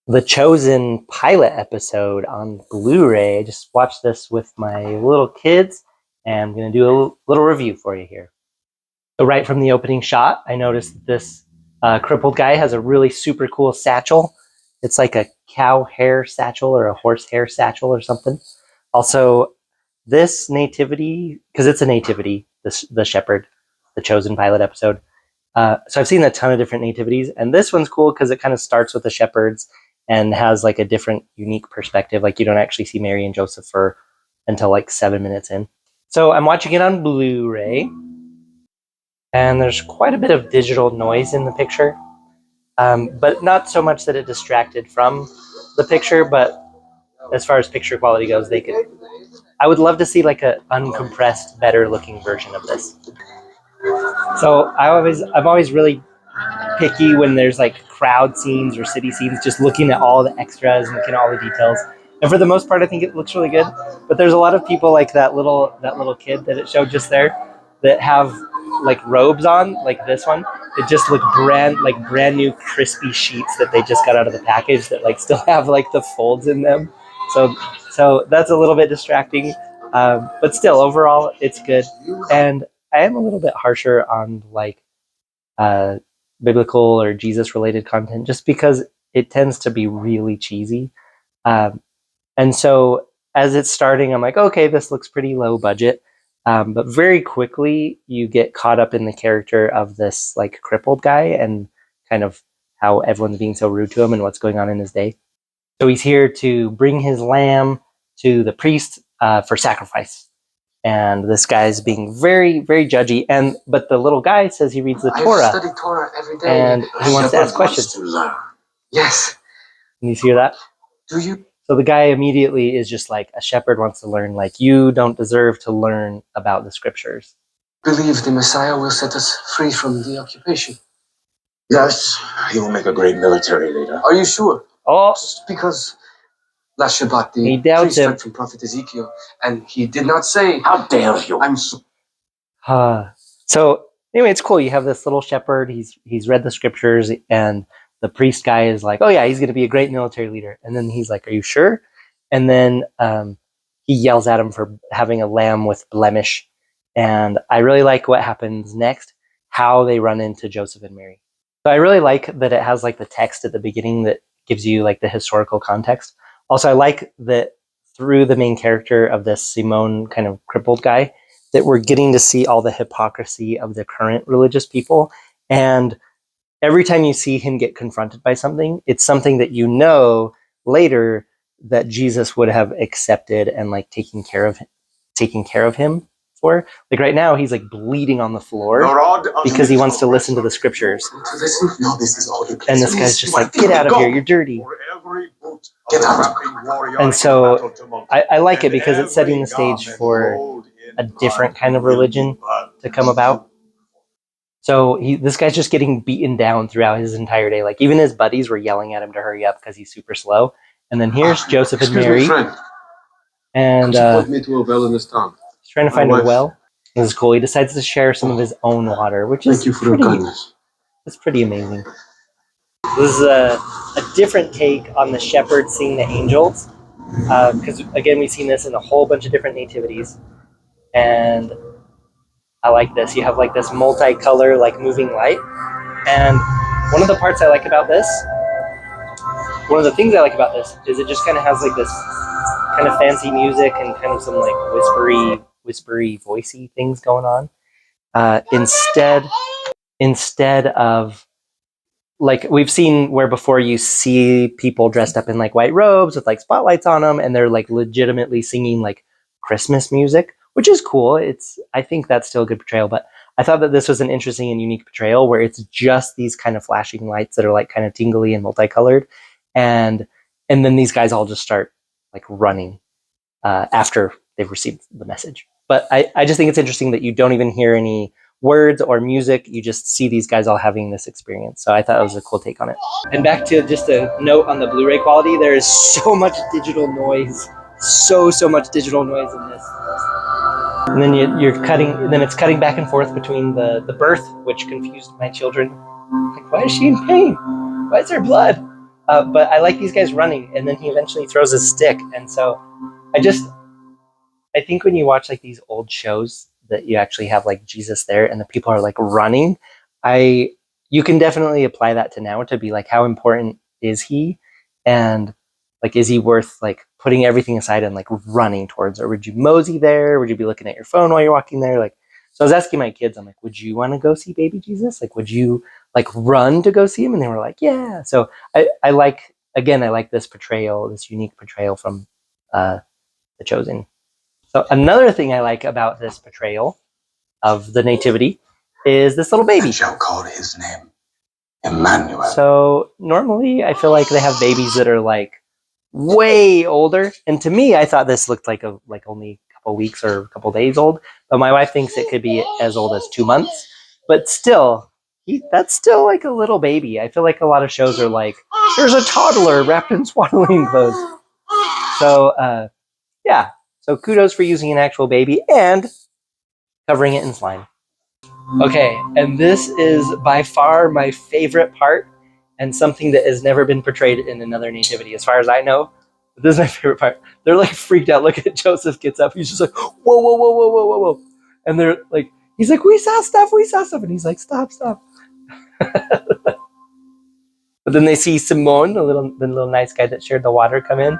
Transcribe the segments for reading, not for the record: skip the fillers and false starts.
The Chosen pilot episode on Blu-ray. I just watched this with my little kids, and I'm going to do a little review for you here. So right from the opening shot, I noticed that this crippled guy has a really super cool satchel. It's like a cow hair satchel or a horse hair satchel or something. Also, this nativity, because it's a nativity, the shepherd, the Chosen pilot episode. So I've seen a ton of different nativities, and this one's cool because it kind of starts with the shepherds and has like a different, unique perspective. Like you don't actually see Mary and Joseph until like 7 minutes in. So I'm watching it on Blu-ray, and there's quite a bit of digital noise in the picture, but not so much that it distracted from the picture. But as far as picture quality goes, I would love to see like a uncompressed, better looking version of this. So I'm always really picky when there's like crowd scenes or city scenes, just looking at all the extras and looking at all the details. And for the most part, I think it looks really good. But there's a lot of people like that little kid that it showed just there that have like robes on, like this one. It just look brand new crispy sheets that they just got out of the package that like still have like the folds in them. So that's a little bit distracting. But still, overall, it's good. And I am a little bit harsher on like biblical or Jesus related content just because it tends to be really cheesy. And so as it's starting, I'm like, okay, this looks pretty low budget. But very quickly you get caught up in the character of this like crippled guy and kind of how everyone's being so rude to him and what's going on in his day. So he's here to bring his lamb to the priest for sacrifice. And this guy's being very, very judgy. But the little guy says he reads the Torah. I study Torah every day. And he wants to ask questions. Yes. Can you hear that? Do you? So the guy immediately is just like, a shepherd wants to learn, like, you don't deserve to learn about the scriptures. Believe the Messiah will set us free from the occupation. Yes, he will make a great military leader. Are you sure? Oh, Because last Shabbat, he the doubts priest him. read from Prophet Ezekiel, and he did not say, How dare you? I'm so... So anyway, it's cool. You have this little shepherd. He's read the scriptures, and the priest guy is like, oh yeah, he's going to be a great military leader. And then he's like, are you sure? And then he yells at him for having a lamb with blemish. And I really like what happens next, how they run into Joseph and Mary. So I really like that it has like the text at the beginning that gives you like the historical context. Also, I like that through the main character of this Simone kind of crippled guy, that we're getting to see all the hypocrisy of the current religious people. And every time you see him get confronted by something, it's something that you know later that Jesus would have accepted and like taking care of him for. Like right now, he's like bleeding on the floor because he wants to listen to the scriptures. No, this is all you And this guy's just like, get out of here, you're dirty. Get out. And so I like it because it's setting the stage for a different kind of religion to come about. So this guy's just getting beaten down throughout his entire day. Like even his buddies were yelling at him to hurry up because he's super slow. And then here's Joseph and Mary. And point me to a well in this town. he's trying to find a well. This is cool. He decides to share some of his own water, which is it's pretty amazing. This is a different take on the shepherd seeing the angels. Because again, we've seen this in a whole bunch of different nativities. And I like this. You have like this multicolor, like moving light. And one of the parts I like about this, one of the things I like about this is it just kind of has like this kind of fancy music and kind of some like whispery, voicey things going on. Instead of like we've seen where before you see people dressed up in like white robes with like spotlights on them and they're like legitimately singing like Christmas music, which is cool. I think that's still a good portrayal, but I thought that this was an interesting and unique portrayal where it's just these kind of flashing lights that are like kind of tingly and multicolored. And then these guys all just start like running after they've received the message. But I just think it's interesting that you don't even hear any words or music. You just see these guys all having this experience. So I thought it was a cool take on it. And back to just a note on the Blu-ray quality, there is so much digital noise. So much digital noise in this. And then it's cutting back and forth between the birth, which confused my children. Like, why is she in pain? Why is there blood? But I like these guys running, and then he eventually throws his stick, and so I think when you watch like these old shows that you actually have like Jesus there and the people are like running, I you can definitely apply that to now to be like how important is he, and like is he worth like putting everything aside and like running towards, or would you mosey there? Would you be looking at your phone while you're walking there? Like, so I was asking my kids, I'm like, would you want to go see baby Jesus? Like, would you like run to go see him? And they were like, yeah. So I like, again, I like this portrayal, this unique portrayal from the Chosen. So another thing I like about this portrayal of the nativity is this little baby. And shall call his name Emmanuel. So normally I feel like they have babies that are like way older, and to me I thought this looked like only a couple weeks or a couple days old, but my wife thinks it could be as old as 2 months. But still, that's still like a little baby. I feel like a lot of shows are like, there's a toddler wrapped in swaddling clothes. So yeah, so kudos for using an actual baby and covering it in slime. Okay, and this is by far my favorite part, and something that has never been portrayed in another nativity, as far as I know. This is my favorite part. They're like freaked out. Look at Joseph gets up. He's just like, whoa, whoa, whoa, whoa, whoa, whoa, whoa. And they're like, he's like, we saw stuff. And he's like, stop. But then they see Simone, the little nice guy that shared the water, come in.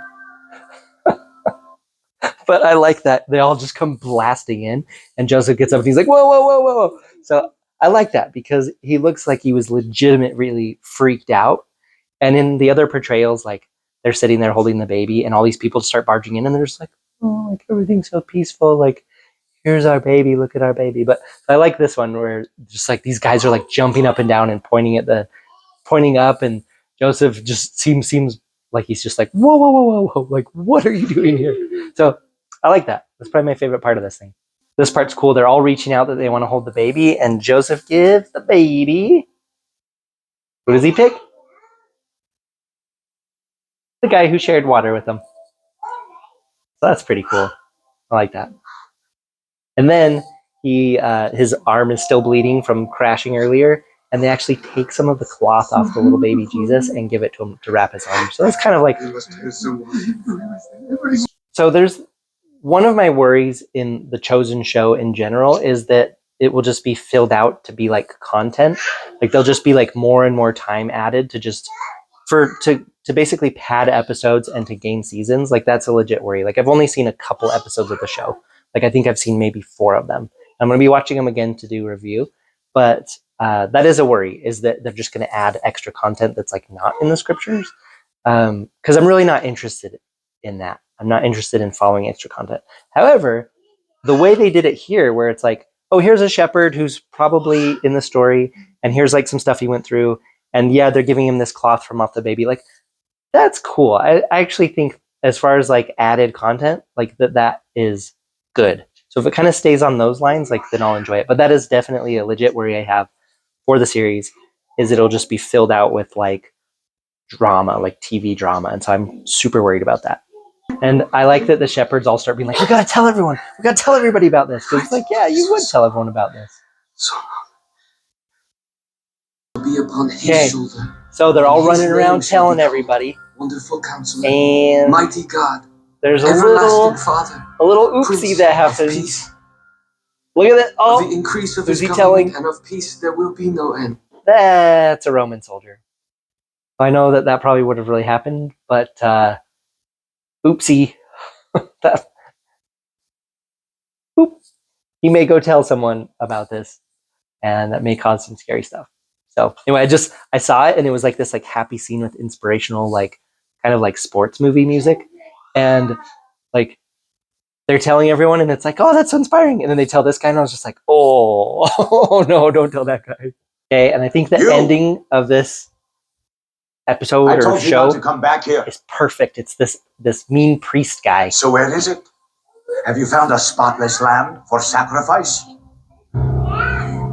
But I like that they all just come blasting in, and Joseph gets up and he's like, whoa, whoa, whoa, whoa, whoa. So I like that because he looks like he was legitimately really freaked out. And in the other portrayals, like they're sitting there holding the baby, and all these people start barging in, and they're just like, oh, like everything's so peaceful. Like, here's our baby, look at our baby. But I like this one where just like these guys are like jumping up and down and pointing up, and Joseph just seems like he's just like, whoa, whoa, whoa, whoa, whoa, like what are you doing here? So I like that. That's probably my favorite part of this thing. This part's cool. They're all reaching out that they want to hold the baby, and Joseph gives the baby. Who does he pick? The guy who shared water with them. So that's pretty cool. I like that. And then his arm is still bleeding from crashing earlier, and they actually take some of the cloth off the little baby Jesus and give it to him to wrap his arm. So that's kind of like. So there's one of my worries in the Chosen show in general is that it will just be filled out to be like content. Like there'll just be like more and more time added to just to basically pad episodes and to gain seasons. Like that's a legit worry. Like I've only seen a couple episodes of the show. Like I think I've seen maybe 4 of them. I'm going to be watching them again to do a review, but that is a worry, is that they're just going to add extra content that's like not in the scriptures. Because I'm really not interested in that. I'm not interested in following extra content. However, the way they did it here, where it's like, oh, here's a shepherd who's probably in the story, and here's like some stuff he went through, and yeah, they're giving him this cloth from off the baby. Like, that's cool. I actually think, as far as like added content, like that is good. So if it kind of stays on those lines, like then I'll enjoy it. But that is definitely a legit worry I have for the series, is it'll just be filled out with like drama, like TV drama, and so I'm super worried about that. And I like that the shepherds all start being like, we gotta tell everyone, we gotta tell everybody about this, because it's like, yeah, you would tell everyone about this. Be upon his Okay, shoulder. so they're all running around telling everybody, Wonderful Counselor, and Mighty God, there's a Everlasting Father, little oopsie Prince that of happens. Peace. Look at that! Of Oh, the increase of who's his he government telling? and of peace there will be no end. That's a Roman soldier. I know that probably would have really happened, but oopsie. Oops. He may go tell someone about this, and that may cause some scary stuff. So anyway, I saw it, and it was like this like happy scene with inspirational, like kind of like sports movie music, and like they're telling everyone, and it's like, oh, that's so inspiring. And then they tell this guy, and I was just like, oh, oh no, don't tell that guy. Okay, and I think the ending of this episode or show to come back here. is perfect. It's this mean priest guy. So where is it? Have you found a spotless lamb for sacrifice?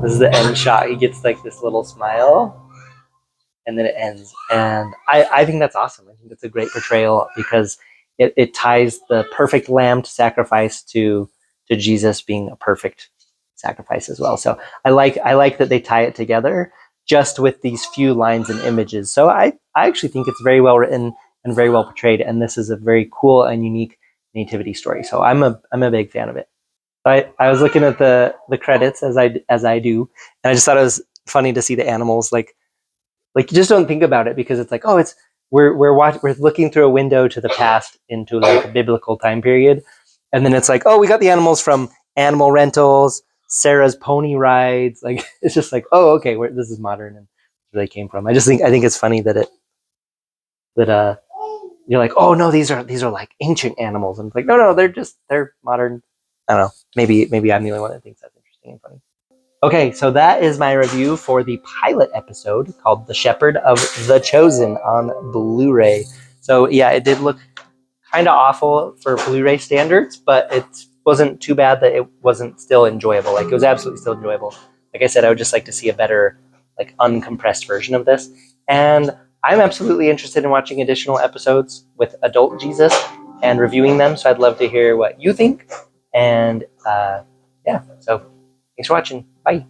This is the end shot. He gets like this little smile, and then it ends. And I think that's awesome. I think that's a great portrayal, because it ties the perfect lamb to sacrifice to Jesus being a perfect sacrifice as well. So I like that they tie it together. just with these few lines and images. So I actually think it's very well written and very well portrayed, and this is a very cool and unique nativity story. So I'm a big fan of it. I was looking at the credits as I do, and I just thought it was funny to see the animals like you just don't think about it because it's like, oh, it's we're looking through a window to the past into like a biblical time period, and then it's like, oh, we got the animals from animal rentals, Sarah's pony rides. Like it's just like, oh, okay, this is modern and where they came from. I think it's funny that you're like, oh no, these are like ancient animals, and it's like, no, they're modern. I don't know. Maybe I'm the only one that thinks that's interesting and funny. Okay, so that is my review for the pilot episode called The Shepherd of the Chosen on Blu-ray. So yeah, it did look kind of awful for Blu-ray standards, but it wasn't too bad that it wasn't still enjoyable. Like it was absolutely still enjoyable. Like I said, I would just like to see a better, like uncompressed version of this. And I'm absolutely interested in watching additional episodes with adult Jesus and reviewing them. So I'd love to hear what you think. And yeah, so thanks for watching. Bye.